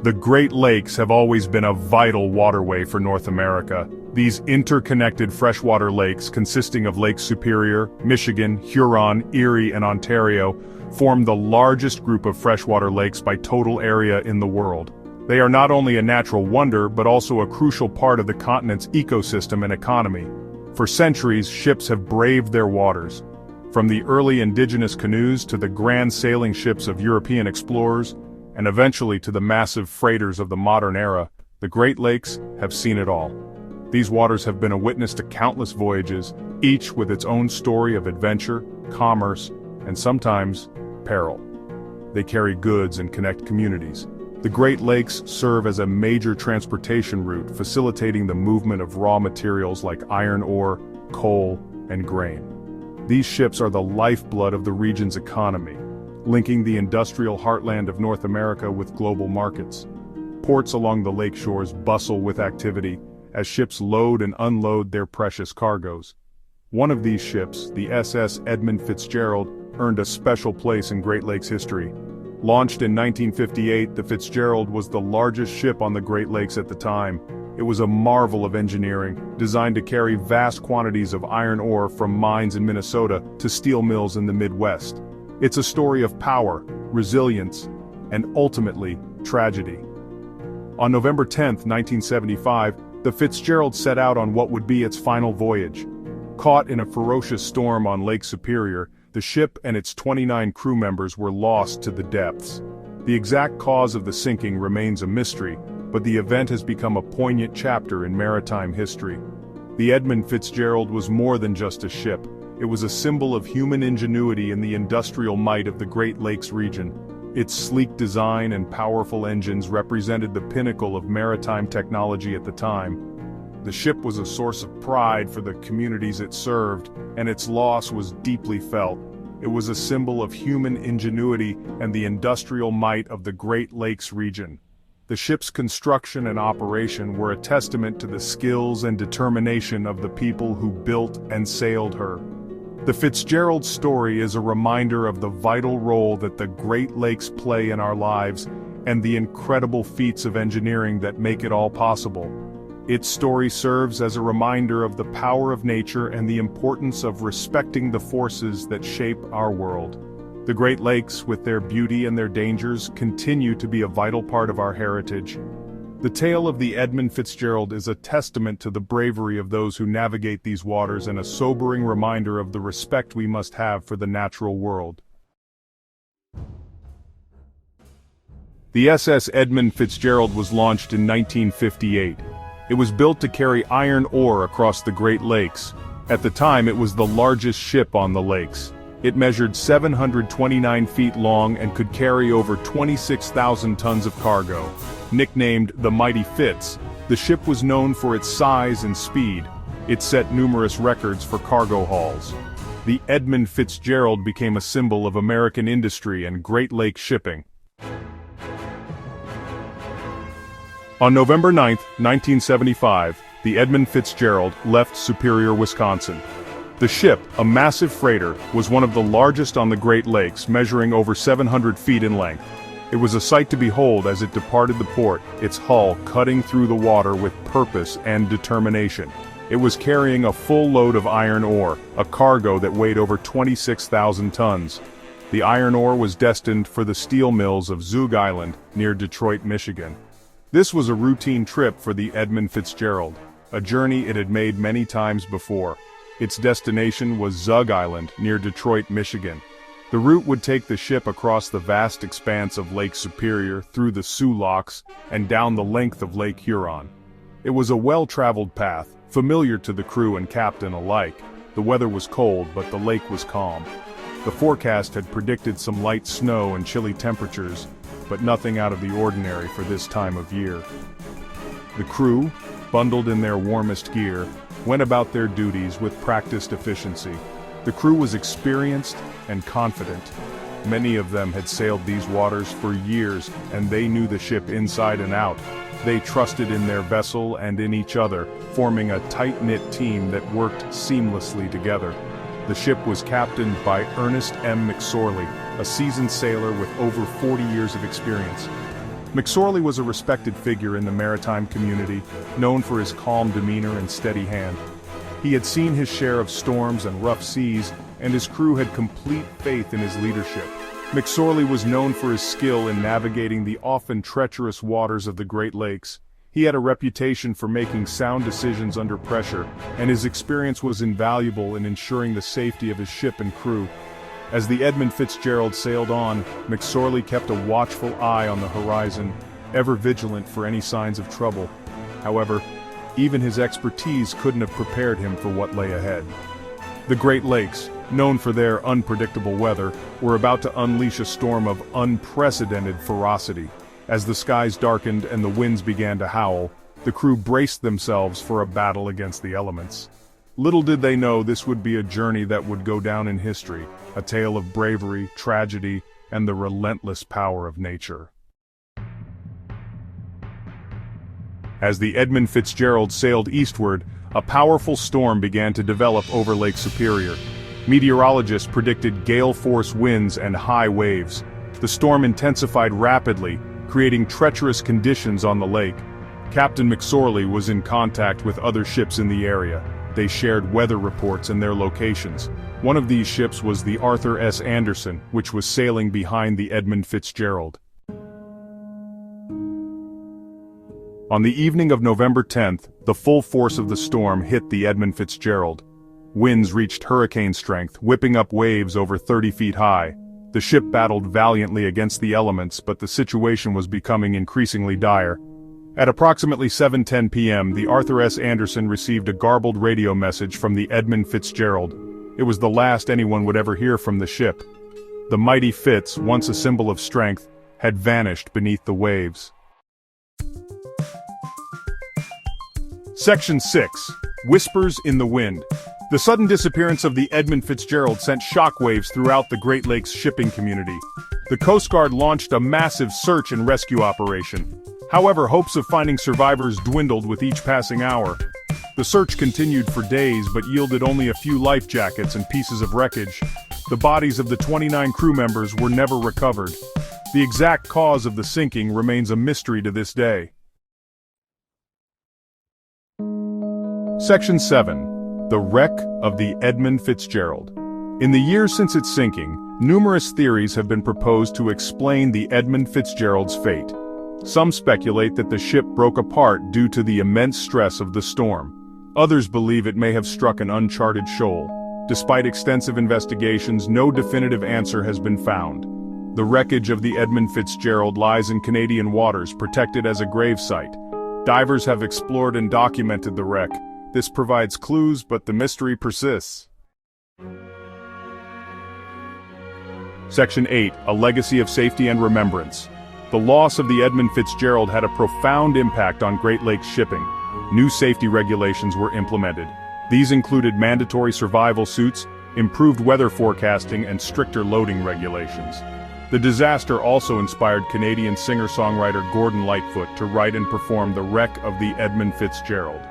The Great Lakes have always been a vital waterway for North America. These interconnected freshwater lakes, consisting of Lake Superior, Michigan, Huron, Erie, and Ontario, form the largest group of freshwater lakes by total area in the world. They are not only a natural wonder but also a crucial part of the continent's ecosystem and economy. For centuries, ships have braved their waters. From the early indigenous canoes to the grand sailing ships of European explorers, and eventually to the massive freighters of the modern era, the Great Lakes have seen it all. These waters have been a witness to countless voyages, each with its own story of adventure, commerce, and sometimes peril. They carry goods and connect communities. The Great Lakes serve as a major transportation route, facilitating the movement of raw materials like iron ore, coal, and grain. These ships are the lifeblood of the region's economy, linking the industrial heartland of North America with global markets. Ports along the lake shores bustle with activity as ships load and unload their precious cargoes. One of these ships, the SS Edmund Fitzgerald, earned a special place in Great Lakes history. Launched in 1958, the Fitzgerald was the largest ship on the Great Lakes at the time. It was a marvel of engineering, designed to carry vast quantities of iron ore from mines in Minnesota to steel mills in the Midwest. It's a story of power, resilience, and ultimately, tragedy. On November 10, 1975, the Fitzgerald set out on what would be its final voyage. Caught in a ferocious storm on Lake Superior, the ship and its 29 crew members were lost to the depths. The exact cause of the sinking remains a mystery, but the event has become a poignant chapter in maritime history. The Edmund Fitzgerald was more than just a ship. It was a symbol of human ingenuity and the industrial might of the Great Lakes region. Its sleek design and powerful engines represented the pinnacle of maritime technology at the time. The ship was a source of pride for the communities it served, and its loss was deeply felt. It was a symbol of human ingenuity and the industrial might of the Great Lakes region. The ship's construction and operation were a testament to the skills and determination of the people who built and sailed her. The Fitzgerald story is a reminder of the vital role that the Great Lakes play in our lives and the incredible feats of engineering that make it all possible. Its story serves as a reminder of the power of nature and the importance of respecting the forces that shape our world. The Great Lakes, with their beauty and their dangers, continue to be a vital part of our heritage. The tale of the Edmund Fitzgerald is a testament to the bravery of those who navigate these waters and a sobering reminder of the respect we must have for the natural world. The SS Edmund Fitzgerald was launched in 1958. It was built to carry iron ore across the Great Lakes. At the time, it was the largest ship on the lakes. It measured 729 feet long and could carry over 26,000 tons of cargo. Nicknamed the Mighty Fitz, the ship was known for its size and speed. It set numerous records for cargo hauls. The Edmund Fitzgerald became a symbol of American industry and Great Lakes shipping. On November 9, 1975, the Edmund Fitzgerald left Superior, Wisconsin. The ship, a massive freighter, was one of the largest on the Great Lakes, measuring over 700 feet in length. It was a sight to behold as it departed the port, its hull cutting through the water with purpose and determination. It was carrying a full load of iron ore, a cargo that weighed over 26,000 tons. The iron ore was destined for the steel mills of Zug Island, near Detroit, Michigan. This was a routine trip for the Edmund Fitzgerald, a journey it had made many times before. Its destination was Zug Island, near Detroit, Michigan. The route would take the ship across the vast expanse of Lake Superior, through the Sioux Locks, and down the length of Lake Huron. It was a well-traveled path, familiar to the crew and captain alike. The weather was cold, but the lake was calm. The forecast had predicted some light snow and chilly temperatures, but nothing out of the ordinary for this time of year. The crew, bundled in their warmest gear, went about their duties with practiced efficiency. The crew was experienced and confident. Many of them had sailed these waters for years, and they knew the ship inside and out. They trusted in their vessel and in each other, forming a tight-knit team that worked seamlessly together. The ship was captained by Ernest M. McSorley, a seasoned sailor with over 40 years of experience. McSorley was a respected figure in the maritime community, known for his calm demeanor and steady hand. He had seen his share of storms and rough seas, and his crew had complete faith in his leadership. McSorley was known for his skill in navigating the often treacherous waters of the Great Lakes. He had a reputation for making sound decisions under pressure, and his experience was invaluable in ensuring the safety of his ship and crew. As the Edmund Fitzgerald sailed on, McSorley kept a watchful eye on the horizon, ever vigilant for any signs of trouble. However, even his expertise couldn't have prepared him for what lay ahead. The Great Lakes, known for their unpredictable weather, were about to unleash a storm of unprecedented ferocity. As the skies darkened and the winds began to howl, the crew braced themselves for a battle against the elements. Little did they know this would be a journey that would go down in history, a tale of bravery, tragedy, and the relentless power of nature. As the Edmund Fitzgerald sailed eastward, a powerful storm began to develop over Lake Superior. Meteorologists predicted gale-force winds and high waves. The storm intensified rapidly, creating treacherous conditions on the lake. Captain McSorley was in contact with other ships in the area. They shared weather reports and their locations. One of these ships was the Arthur S. Anderson, which was sailing behind the Edmund Fitzgerald. On the evening of November 10th, the full force of the storm hit the Edmund Fitzgerald. Winds reached hurricane strength, whipping up waves over 30 feet high. The ship battled valiantly against the elements, but the situation was becoming increasingly dire. At approximately 7:10 p.m., the Arthur S. Anderson received a garbled radio message from the Edmund Fitzgerald. It was the last anyone would ever hear from the ship. The mighty Fitz, once a symbol of strength, had vanished beneath the waves. Section 6. Whispers in the Wind. The sudden disappearance of the Edmund Fitzgerald sent shockwaves throughout the Great Lakes shipping community. The Coast Guard launched a massive search and rescue operation. However, hopes of finding survivors dwindled with each passing hour. The search continued for days but yielded only a few life jackets and pieces of wreckage. The bodies of the 29 crew members were never recovered. The exact cause of the sinking remains a mystery to this day. Section 7. The Wreck of the Edmund Fitzgerald. In the years since its sinking, numerous theories have been proposed to explain the Edmund Fitzgerald's fate. Some speculate that the ship broke apart due to the immense stress of the storm. Others believe it may have struck an uncharted shoal. Despite extensive investigations, no definitive answer has been found. The wreckage of the Edmund Fitzgerald lies in Canadian waters, protected as a gravesite. Divers have explored and documented the wreck. This provides clues, but the mystery persists. Section 8. A Legacy of Safety and Remembrance. The loss of the Edmund Fitzgerald had a profound impact on Great Lakes shipping. New safety regulations were implemented. These included mandatory survival suits, improved weather forecasting, and stricter loading regulations. The disaster also inspired Canadian singer-songwriter Gordon Lightfoot to write and perform The Wreck of the Edmund Fitzgerald.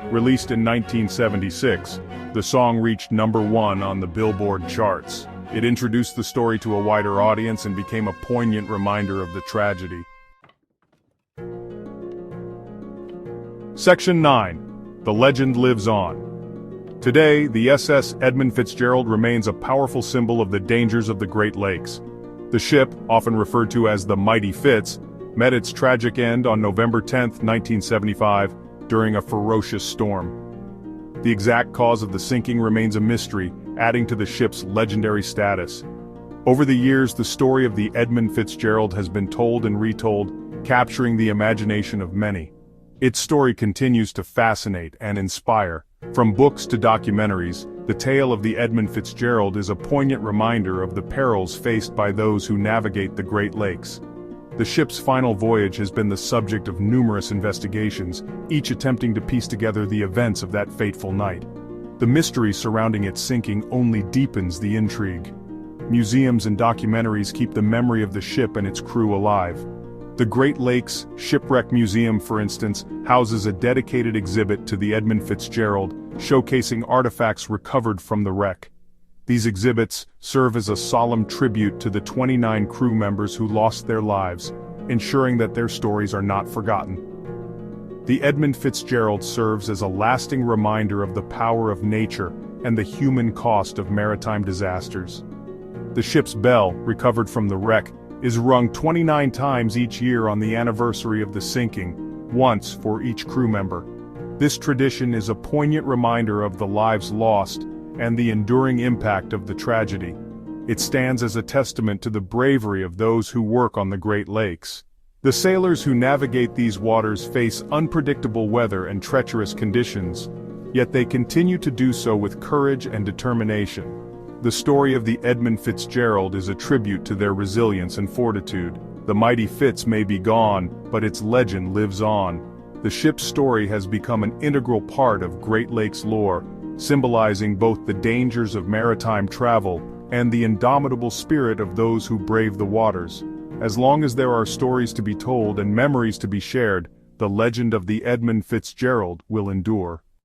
Released in 1976, the song reached #1 on the Billboard charts. It introduced the story to a wider audience and became a poignant reminder of the tragedy. Section 9. The Legend Lives On. Today, the SS Edmund Fitzgerald remains a powerful symbol of the dangers of the Great Lakes. The ship, often referred to as the Mighty Fitz, met its tragic end on November 10, 1975, during a ferocious storm. The exact cause of the sinking remains a mystery, adding to the ship's legendary status. Over the years, the story of the Edmund Fitzgerald has been told and retold, capturing the imagination of many. Its story continues to fascinate and inspire. From books to documentaries, the tale of the Edmund Fitzgerald is a poignant reminder of the perils faced by those who navigate the Great Lakes. The ship's final voyage has been the subject of numerous investigations, each attempting to piece together the events of that fateful night. The mystery surrounding its sinking only deepens the intrigue. Museums and documentaries keep the memory of the ship and its crew alive. The Great Lakes Shipwreck Museum, for instance, houses a dedicated exhibit to the Edmund Fitzgerald, showcasing artifacts recovered from the wreck. These exhibits serve as a solemn tribute to the 29 crew members who lost their lives. ensuring that their stories are not forgotten. The Edmund Fitzgerald serves as a lasting reminder of the power of nature and the human cost of maritime disasters. The ship's bell, recovered from the wreck, is rung 29 times each year on the anniversary of the sinking, once for each crew member. This tradition is a poignant reminder of the lives lost and the enduring impact of the tragedy. It stands as a testament to the bravery of those who work on the Great Lakes. The sailors who navigate these waters face unpredictable weather and treacherous conditions, yet they continue to do so with courage and determination. The story of the Edmund Fitzgerald is a tribute to their resilience and fortitude. The mighty Fitz may be gone, but its legend lives on. The ship's story has become an integral part of Great Lakes lore, symbolizing both the dangers of maritime travel and the indomitable spirit of those who brave the waters. As long as there are stories to be told and memories to be shared, the legend of the Edmund Fitzgerald will endure.